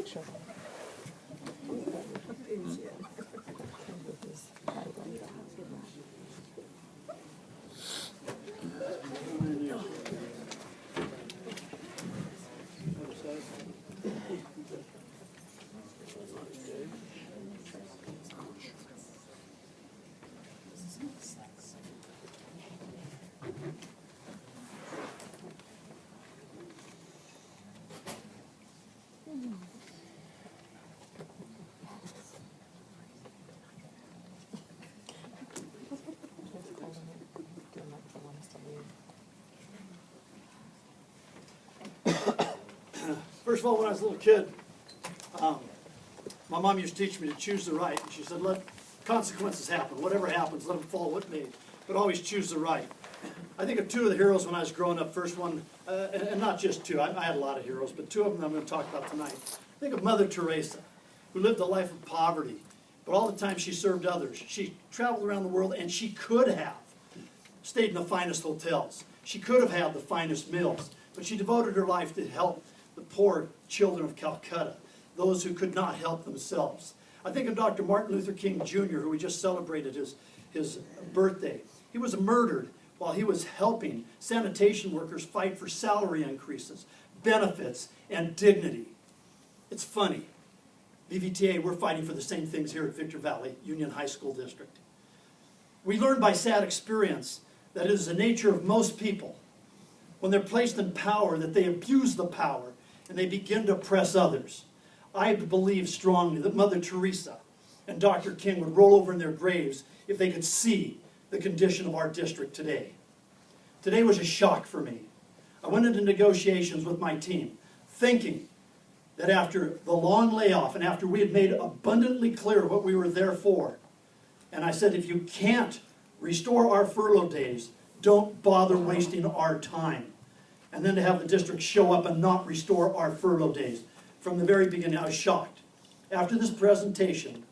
picture. First of all, when I was a little kid, my mom used to teach me to choose the right. And she said, let consequences happen. Whatever happens, let them fall with me. But always choose the right. I think of two of the heroes when I was growing up. First one, and not just two. I had a lot of heroes, but two of them I'm going to talk about tonight. Think of Mother Teresa, who lived a life of poverty. But all the time she served others. She traveled around the world, and she could have stayed in the finest hotels. She could have had the finest meals. But she devoted her life to help the poor children of Calcutta, those who could not help themselves. I think of Dr. Martin Luther King Jr., who we just celebrated his birthday. He was murdered while he was helping sanitation workers fight for salary increases, benefits, and dignity. It's funny. VVTA, we're fighting for the same things here at Victor Valley Union High School District. We learn by sad experience that it is the nature of most people, when they're placed in power, that they abuse the power and they begin to oppress others. I believe strongly that Mother Teresa and Dr. King would roll over in their graves if they could see the condition of our district today. Today was a shock for me. I went into negotiations with my team, thinking that after the long layoff and after we had made abundantly clear what we were there for, and I said, if you can't restore our furlough days, don't bother wasting our time. And then to have the district show up and not restore our furlough days. From the very beginning, I was shocked. After this presentation,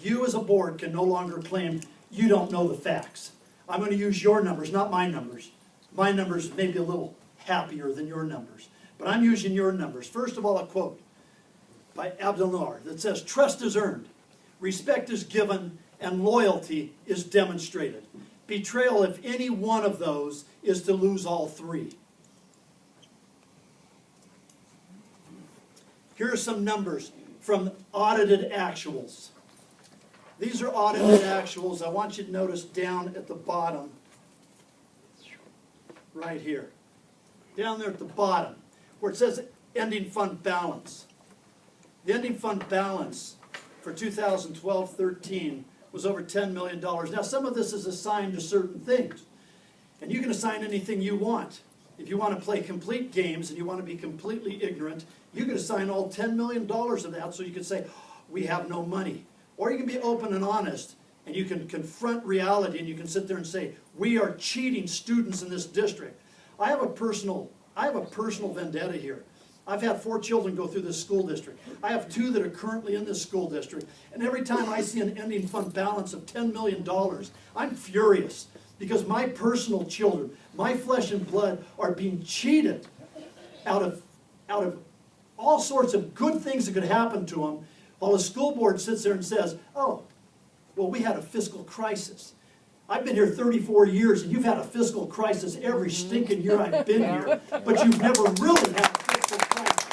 you as a board can no longer claim you don't know the facts. I'm going to use your numbers, not my numbers. My numbers may be a little happier than your numbers, but I'm using your numbers. First of all, a quote by Abdelnour that says, trust is earned, respect is given, and loyalty is demonstrated. Betrayal, if any one of those, is to lose all three. Here are some numbers from audited actuals. These are audited actuals. I want you to notice down at the bottom, right here. Down there at the bottom, where it says ending fund balance. The ending fund balance for 2012-13 was over $10 million. Now, some of this is assigned to certain things. And you can assign anything you want. If you want to play complete games and you want to be completely ignorant, you can assign all $10 million of that so you can say, we have no money. Or you can be open and honest and you can confront reality and you can sit there and say, we are cheating students in this district. I have a personal vendetta here. I've had 4 children go through this school district. I have 2 that are currently in this school district. And every time I see an ending fund balance of $10 million, I'm furious because my personal children, my flesh and blood, are being cheated out of all sorts of good things that could happen to them, while the school board sits there and says, oh, well, we had a fiscal crisis. I've been here 34 years, and you've had a fiscal crisis every stinking year I've been here, but you've never really had a fiscal crisis.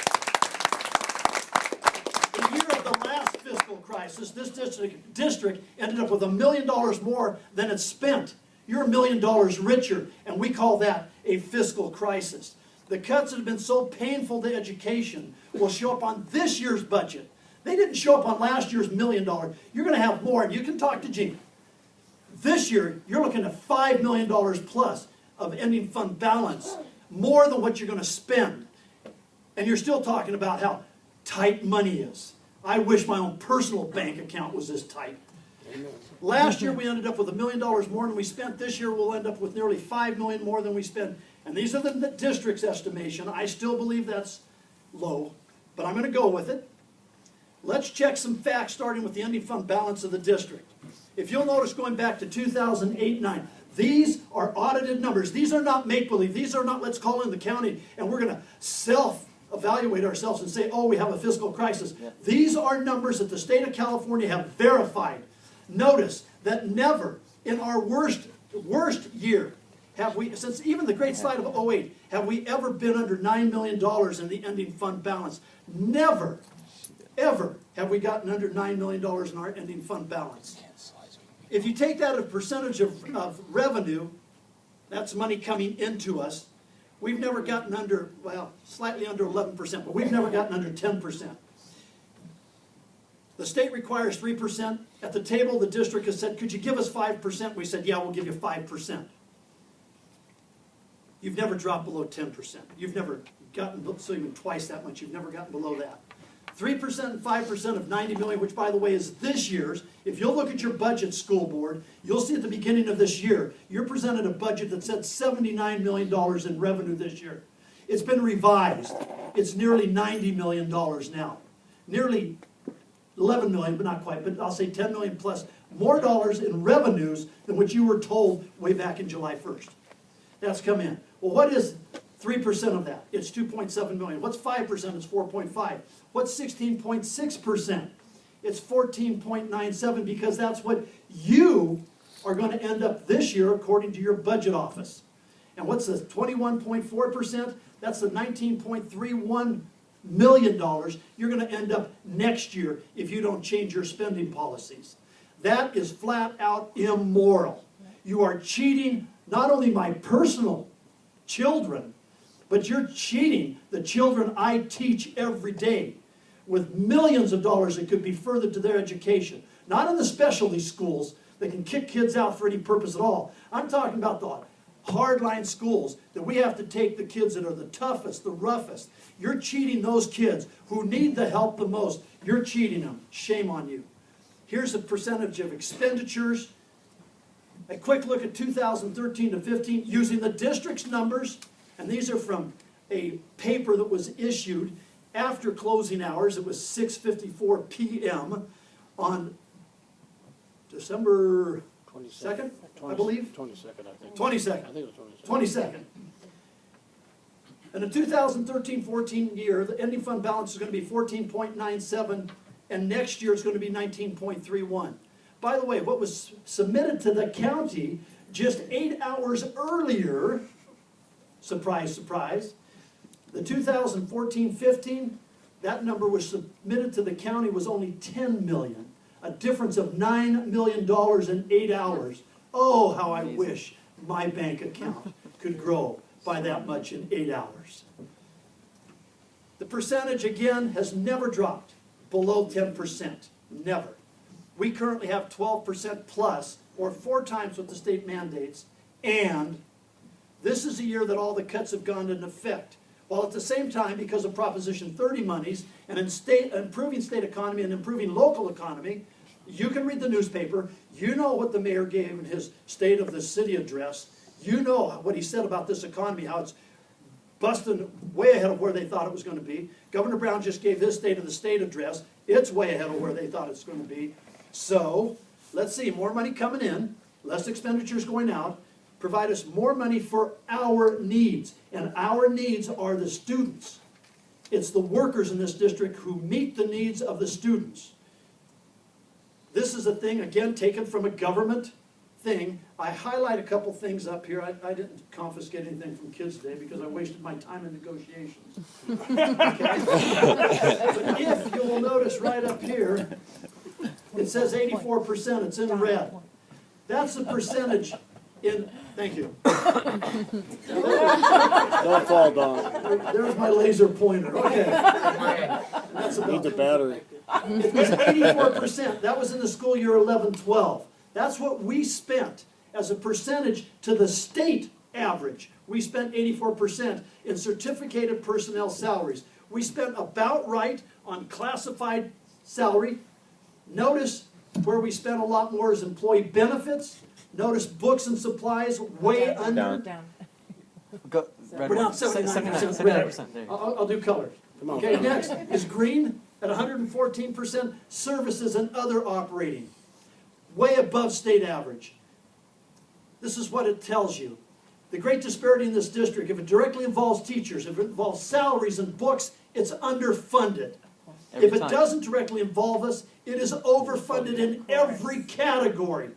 The year of the last fiscal crisis, this district ended up with $1 million more than it spent. You're $1 million richer, and we call that a fiscal crisis. The cuts that have been so painful to education will show up on this year's budget. They didn't show up on last year's $1 million. You're going to have more, and you can talk to Gene. This year, you're looking at $5 million plus of ending fund balance, more than what you're going to spend. And you're still talking about how tight money is. I wish my own personal bank account was this tight. Last year, we ended up with $1 million more than we spent. This year, we'll end up with nearly $5 million more than we spent. And these are the district's estimation. I still believe that's low, but I'm going to go with it. Let's check some facts, starting with the ending fund balance of the district. If you'll notice, going back to 2008-9, these are audited numbers. These are not make-believe. These are not, let's call in the county and we're going to evaluate ourselves and say, oh, we have a fiscal crisis. These are numbers that the state of California have verified. Notice that never in our worst year have we, since even the great slide of 08, have we ever been under $9 million in the ending fund balance. Never, ever have we gotten under $9 million in our ending fund balance. If you take that as a percentage of revenue, that's money coming into us, we've never gotten under, well, slightly under 11%, but we've never gotten under 10%. The state requires 3%. At the table, the district has said, could you give us 5%? We said, yeah, we'll give you 5%. You've never dropped below 10%. You've never gotten, so even twice that much, you've never gotten below that. 3% and 5% of 90 million, which by the way is this year's. If you'll look at your budget, school board, you'll see at the beginning of this year, you're presented a budget that said $79 million in revenue this year. It's been revised. It's nearly $90 million now. Nearly 11 million, but not quite, but I'll say 10 million plus more dollars in revenues than what you were told way back in July 1st. That's come in. Well, what is 3% of that? It's 2.7 million. What's 5%? It's 4.5. What's 16.6%? It's 14.97 because that's what you are going to end up this year according to your budget office. And what's the 21.4%? That's the $19.31 million you're going to end up next year if you don't change your spending policies. That is flat out immoral. You are cheating not only my personal children, but you're cheating the children I teach every day with millions of dollars that could be furthered to their education. Not in the specialty schools that can kick kids out for any purpose at all. I'm talking about the hardline schools that we have to take the kids that are the toughest, the roughest. You're cheating those kids who need the help the most. You're cheating them. Shame on you. Here's a percentage of expenditures. A quick look at 2013 to 15 using the district's numbers, and these are from a paper that was issued after closing hours. It was 6:54 p.m. on December 2nd, I believe? 22nd, I think. 22nd. I think it was 22nd. 22nd. In the 2013-14 year, the ending fund balance is going to be 14.97, and next year it's going to be 19.31. By the way, what was submitted to the county just 8 hours earlier, surprise, surprise, the 2014-15, that number was submitted to the county was only 10 million, a difference of $9 million in 8 hours. Oh, how I wish my bank account could grow by that much in 8 hours. The percentage, again, has never dropped below 10%. Never. We currently have 12% plus, or 4 times what the state mandates, and this is the year that all the cuts have gone into effect. While at the same time, because of Proposition 30 monies and in improving state economy and improving local economy, you can read the newspaper, you know what the mayor gave in his State of the City address, you know what he said about this economy, how it's busting way ahead of where they thought it was going to be. Governor Brown just gave his State of the State address, it's way ahead of where they thought it's going to be. So, let's see, more money coming in, less expenditures going out, provide us more money for our needs. And our needs are the students. It's the workers in this district who meet the needs of the students. This is a thing, again, taken from a government thing. I highlight a couple things up here. I didn't confiscate anything from kids today because I wasted my time in negotiations. Okay? But if you will notice right up here, it says 84%, it's in red. That's the percentage in, thank you. Don't fall down. There's my laser pointer, okay. That's about Need the battery. It was 84%, that was in the school year 11-12. That's what we spent as a percentage to the state average. We spent 84% in certificated personnel salaries. We spent about right on classified salary. Notice where we spent a lot more is employee benefits. Notice books and supplies way under. Down. Go, We're down 79%. 79%. There you go. I'll do color. Come on. Okay, next is green at 114%. Services and other operating, way above state average. This is what it tells you. The great disparity in this district, if it directly involves teachers, if it involves salaries and books, it's underfunded. Every If it time. doesn't directly involve us, it is overfunded in every category.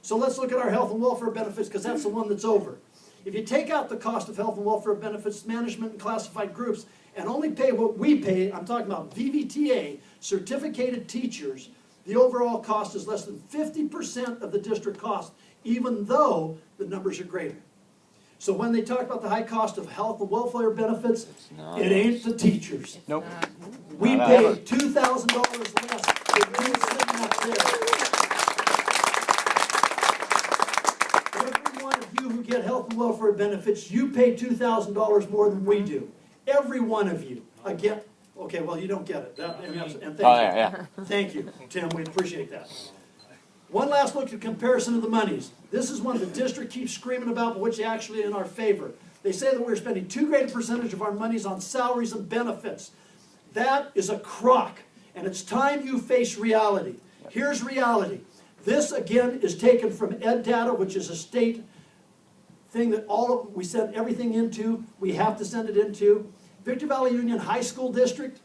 So let's look at our health and welfare benefits, because that's the one that's over. If you take out the cost of health and welfare benefits, management and classified groups, and only pay what we pay, I'm talking about VVTA, certificated teachers, the overall cost is less than 50% of the district cost, even though the numbers are greater. So when they talk about the high cost of health and welfare benefits, it ain't the teachers. Nope. We Not pay ever. $2,000 less than you sitting up there. Every one of you who get health and welfare benefits, you pay $2,000 more than we do. Every one of you. Again, okay, well, you don't get it. And thank Oh, you. yeah. Thank you, Tim, we appreciate that. One last look at comparison of the monies. This is one the district keeps screaming about, but which actually in our favor. They say that we're spending too great a percentage of our monies on salaries and benefits. That is a crock, and it's time you face reality. Here's reality. This, again, is taken from Ed Data, which is a state thing that we send everything into, we have to send it into. Victor Valley Union High School District,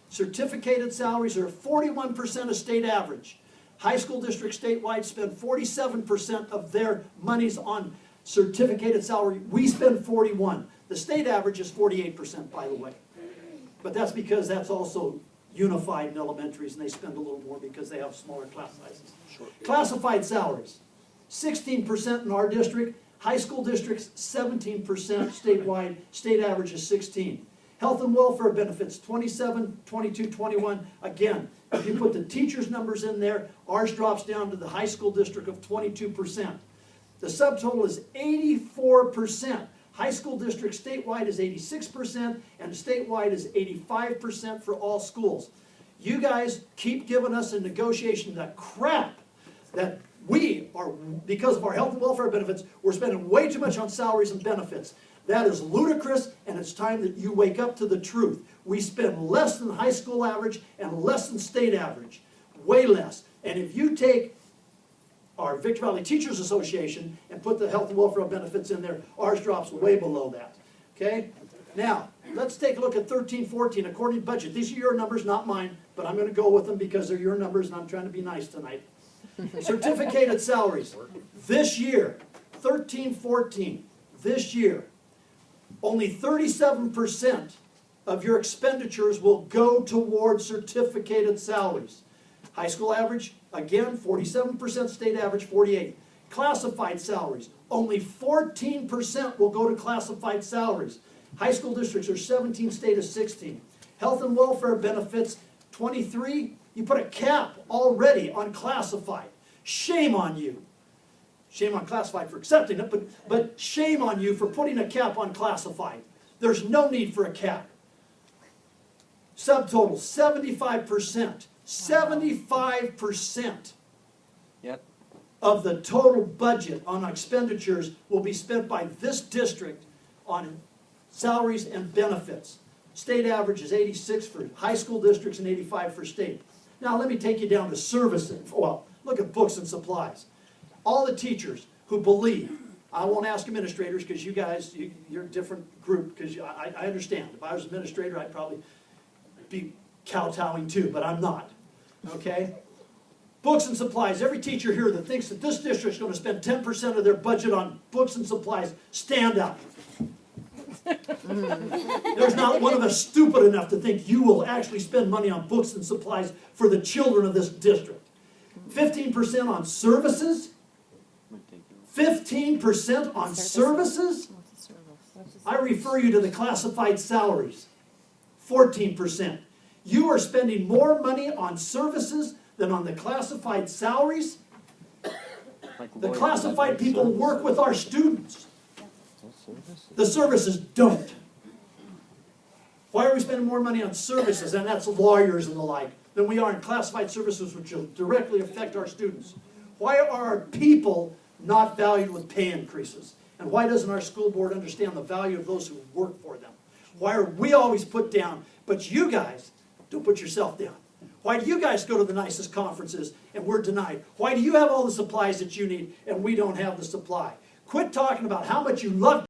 certificated salaries are 41% of state average. High school districts statewide spend 47% of their monies on certificated salary. We spend 41%. The state average is 48%, by the way. But that's because that's also unified in elementaries, and they spend a little more because they have smaller class sizes. Classified salaries, 16% in our district. High school districts, 17% statewide. State average is 16%. Health and welfare benefits, 27, 22, 21. Again, if you put the teachers' numbers in there, ours drops down to the high school district of 22%. The subtotal is 84%. High school district statewide is 86%, and statewide is 85% for all schools. You guys keep giving us in negotiation that crap that we are, because of our health and welfare benefits, we're spending way too much on salaries and benefits. That is ludicrous, and it's time that you wake up to the truth. We spend less than high school average and less than state average, way less. And if you take our Victor Valley Teachers Association and put the health and welfare benefits in there, ours drops way below that, okay? Now, let's take a look at 13-14, according to budget. These are your numbers, not mine, but I'm going to go with them because they're your numbers, and I'm trying to be nice tonight. Certificated salaries. This year, 13-14, this year, only 37% of your expenditures will go towards certificated salaries. High school average, again, 47%, state average, 48%. Classified salaries, only 14% will go to classified salaries. High school districts are 17, state is 16. Health and welfare benefits, 23. You put a cap already on classified. Shame on you. Shame on classified for accepting it, but shame on you for putting a cap on classified. There's no need for a cap. Subtotal, 75%. 75% Yep. of the total budget on expenditures will be spent by this district on salaries and benefits. State average is 86 for high school districts and 85 for state. Now let me take you down to services. Well, look at books and supplies. All the teachers who believe, I won't ask administrators because you guys, you're a different group, because I understand. If I was an administrator, I'd probably be kowtowing too, but I'm not, okay? Books and supplies, every teacher here that thinks that this district's going to spend 10% of their budget on books and supplies, stand up. There's not one of us stupid enough to think you will actually spend money on books and supplies for the children of this district. 15% on services. 15% on services? I refer you to the classified salaries. 14%. You are spending more money on services than on the classified salaries. The classified people work with our students. The services don't. Why are we spending more money on services, and that's lawyers and the like, than we are in classified services which will directly affect our students? Why are our people not valued with pay increases? And why doesn't our school board understand the value of those who work for them? Why are we always put down, but you guys don't put yourself down? Why do you guys go to the nicest conferences and we're denied? Why do you have all the supplies that you need and we don't have the supply? Quit talking about how much you love